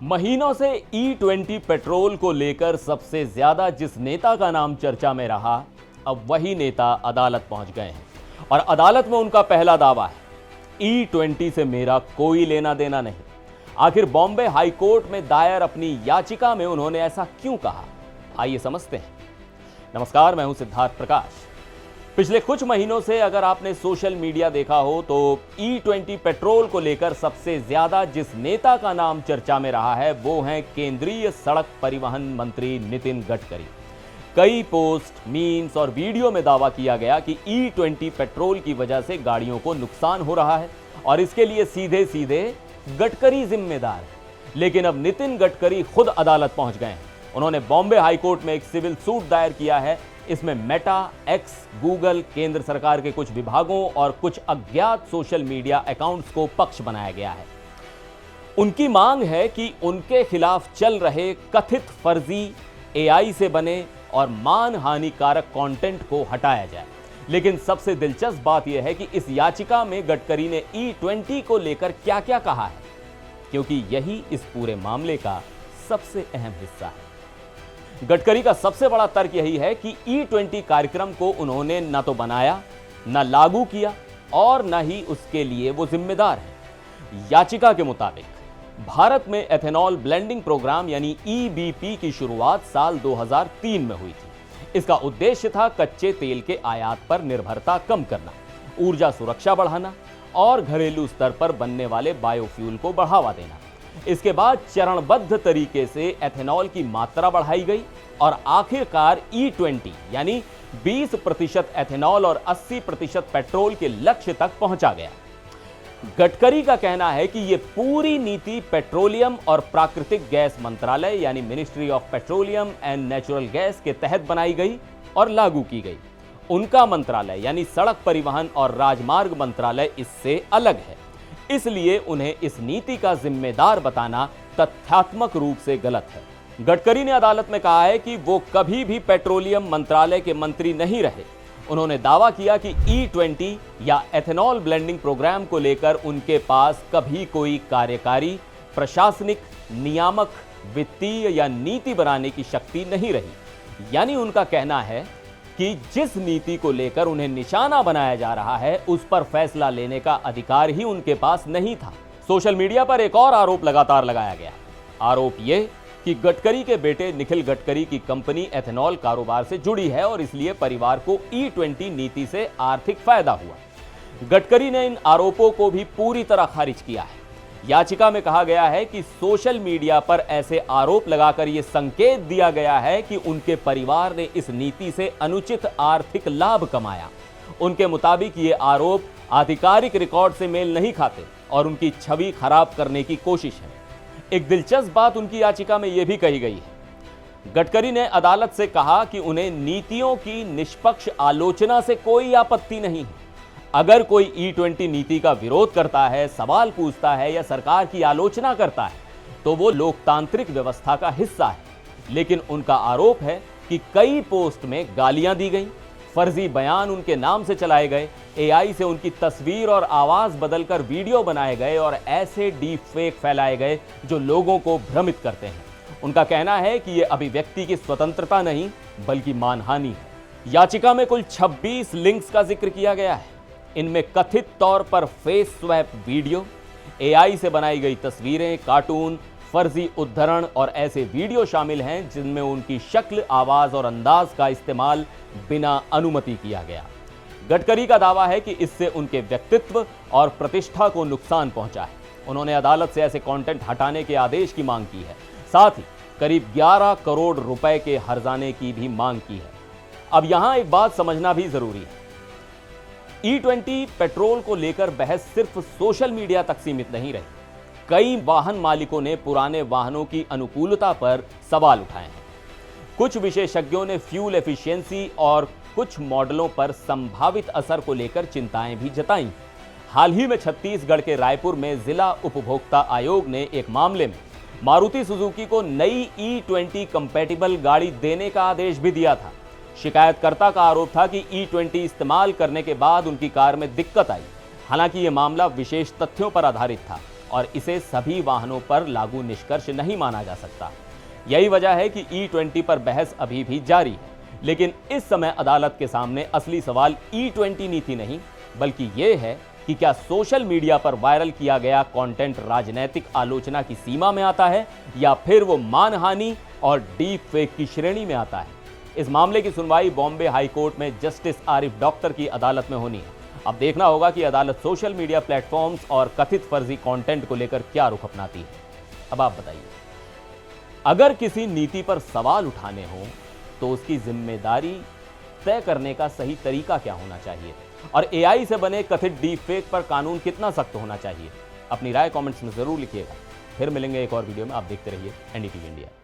महीनों से E20 petrol को लेकर सबसे ज्यादा जिस नेता का नाम चर्चा में रहा, अब वही नेता अदालत पहुंच गए हैं और अदालत में उनका पहला दावा है, E20 से मेरा कोई लेना देना नहीं। आखिर बॉम्बे हाई कोर्ट में दायर अपनी याचिका में उन्होंने ऐसा क्यों कहा, आइए समझते हैं। नमस्कार, मैं हूं सिद्धार्थ प्रकाश। पिछले कुछ महीनों से अगर आपने सोशल मीडिया देखा हो तो E20 पेट्रोल को लेकर सबसे ज्यादा जिस नेता का नाम चर्चा में रहा है वो हैं केंद्रीय सड़क परिवहन मंत्री नितिन गडकरी। कई पोस्ट, मीम्स और वीडियो में दावा किया गया कि E20 पेट्रोल की वजह से गाड़ियों को नुकसान हो रहा है और इसके लिए सीधे सीधे गडकरी जिम्मेदार है। लेकिन अब नितिन गडकरी खुद अदालत पहुंच गए हैं। उन्होंने बॉम्बे हाई कोर्ट में एक सिविल सूट दायर किया है। इसमें मेटा, एक्स, गूगल, केंद्र सरकार के कुछ विभागों और कुछ अज्ञात सोशल मीडिया अकाउंट्स को पक्ष बनाया गया है। उनकी मांग है कि उनके खिलाफ चल रहे कथित फर्जी AI से बने और मानहानिकारक कंटेंट को हटाया जाए। लेकिन सबसे दिलचस्प बात यह है कि इस याचिका में गडकरी ने E20 को लेकर क्या क्या कहा है, क्योंकि यही इस पूरे मामले का सबसे अहम हिस्सा है। गडकरी का सबसे बड़ा तर्क यही है कि E20 कार्यक्रम को उन्होंने न तो बनाया, न लागू किया और न ही उसके लिए वो जिम्मेदार है। याचिका के मुताबिक भारत में एथेनॉल ब्लेंडिंग प्रोग्राम यानी EBP की शुरुआत साल 2003 में हुई थी। इसका उद्देश्य था कच्चे तेल के आयात पर निर्भरता कम करना, ऊर्जा सुरक्षा बढ़ाना और घरेलू स्तर पर बनने वाले बायोफ्यूल को बढ़ावा देना। इसके बाद चरणबद्ध तरीके से एथेनॉल की मात्रा बढ़ाई गई और आखिरकार E20 यानी 20% एथेनॉल और 80% पेट्रोल के लक्ष्य तक पहुंचा गया। गडकरी का कहना है कि यह पूरी नीति पेट्रोलियम और प्राकृतिक गैस मंत्रालय यानी ministry of petroleum and natural gas के तहत बनाई गई और लागू की गई। उनका मंत्रालय यानी सड़क परिवहन और राजमार्ग मंत्रालय इससे अलग है, इसलिए उन्हें इस नीति का जिम्मेदार बताना तथ्यात्मक रूप से गलत है। गडकरी ने अदालत में कहा है कि वो कभी भी पेट्रोलियम मंत्रालय के मंत्री नहीं रहे। उन्होंने दावा किया कि E20 या एथेनॉल ब्लेंडिंग प्रोग्राम को लेकर उनके पास कभी कोई कार्यकारी, प्रशासनिक, नियामक, वित्तीय या नीति बनाने की शक्ति नहीं रही। यानी उनका कहना है कि जिस नीति को लेकर उन्हें निशाना बनाया जा रहा है उस पर फैसला लेने का अधिकार ही उनके पास नहीं था। सोशल मीडिया पर एक और आरोप लगातार लगाया गया। आरोप यह कि गडकरी के बेटे निखिल गडकरी की कंपनी एथेनॉल कारोबार से जुड़ी है और इसलिए परिवार को E20 नीति से आर्थिक फायदा हुआ। गडकरी ने इन आरोपों को भी पूरी तरह खारिज किया है। याचिका में कहा गया है कि सोशल मीडिया पर ऐसे आरोप लगाकर यह संकेत दिया गया है कि उनके परिवार ने इस नीति से अनुचित आर्थिक लाभ कमाया। उनके मुताबिक ये आरोप आधिकारिक रिकॉर्ड से मेल नहीं खाते और उनकी छवि खराब करने की कोशिश है। एक दिलचस्प बात उनकी याचिका में यह भी कही गई है। गडकरी ने अदालत से कहा कि उन्हें नीतियों की निष्पक्ष आलोचना से कोई आपत्ति नहीं है। अगर कोई E20 नीति का विरोध करता है, सवाल पूछता है या सरकार की आलोचना करता है तो वो लोकतांत्रिक व्यवस्था का हिस्सा है। लेकिन उनका आरोप है कि कई पोस्ट में गालियां दी गई, फर्जी बयान उनके नाम से चलाए गए, AI से उनकी तस्वीर और आवाज बदलकर वीडियो बनाए गए और ऐसे डीप फेक फैलाए गए जो लोगों को भ्रमित करते हैं। उनका कहना है कि यह अभिव्यक्ति की स्वतंत्रता नहीं बल्कि मानहानि है। याचिका में कुल 26 लिंक्स का जिक्र किया गया है। इनमें कथित तौर पर फेस स्वैप वीडियो, AI से बनाई गई तस्वीरें, कार्टून, फर्जी उद्धरण और ऐसे वीडियो शामिल हैं जिनमें उनकी शक्ल, आवाज और अंदाज का इस्तेमाल बिना अनुमति किया गया। गडकरी का दावा है कि इससे उनके व्यक्तित्व और प्रतिष्ठा को नुकसान पहुंचा है। उन्होंने अदालत से ऐसे कंटेंट हटाने के आदेश की मांग की है। साथ ही करीब 11 करोड़ रुपए के हर्जाने की भी मांग की है। अब यहां एक बात समझना भी जरूरी है। E20 पेट्रोल को लेकर बहस सिर्फ सोशल मीडिया तक सीमित नहीं रही। कई वाहन मालिकों ने पुराने वाहनों की अनुकूलता पर सवाल उठाए हैं। कुछ विशेषज्ञों ने फ्यूल एफिशिएंसी और कुछ मॉडलों पर संभावित असर को लेकर चिंताएं भी जताई। हाल ही में छत्तीसगढ़ के रायपुर में जिला उपभोक्ता आयोग ने एक मामले में मारुति सुजुकी को नई E20 कंपैटिबल गाड़ी देने का आदेश भी दिया था। शिकायतकर्ता का आरोप था कि E20 इस्तेमाल करने के बाद उनकी कार में दिक्कत आई। हालांकि यह मामला विशेष तथ्यों पर आधारित था और इसे सभी वाहनों पर लागू निष्कर्ष नहीं माना जा सकता। यही वजह है कि E20 पर बहस अभी भी जारी है। लेकिन इस समय अदालत के सामने असली सवाल E20 नीति नहीं, बल्कि यह है कि क्या सोशल मीडिया पर वायरल किया गया कंटेंट राजनीतिक आलोचना की सीमा में आता है या फिर वो मानहानि और डीप फेक की श्रेणी में आता है। इस मामले की सुनवाई बॉम्बे हाई कोर्ट में जस्टिस आरिफ डॉक्टर की अदालत में होनी है। अब देखना होगा कि अदालत सोशल मीडिया प्लेटफॉर्म्स और कथित फर्जी कंटेंट को लेकर क्या रुख अपनाती है। अब आप बताइए, अगर किसी नीति पर सवाल उठाने हो तो उसकी जिम्मेदारी तय करने का सही तरीका क्या होना चाहिए और AI से बने कथित डीप फेक पर कानून कितना सख्त होना चाहिए। अपनी राय कमेंट्स में जरूर लिखिएगा। फिर मिलेंगे एक और वीडियो में। आप देखते रहिए NDTV इंडिया।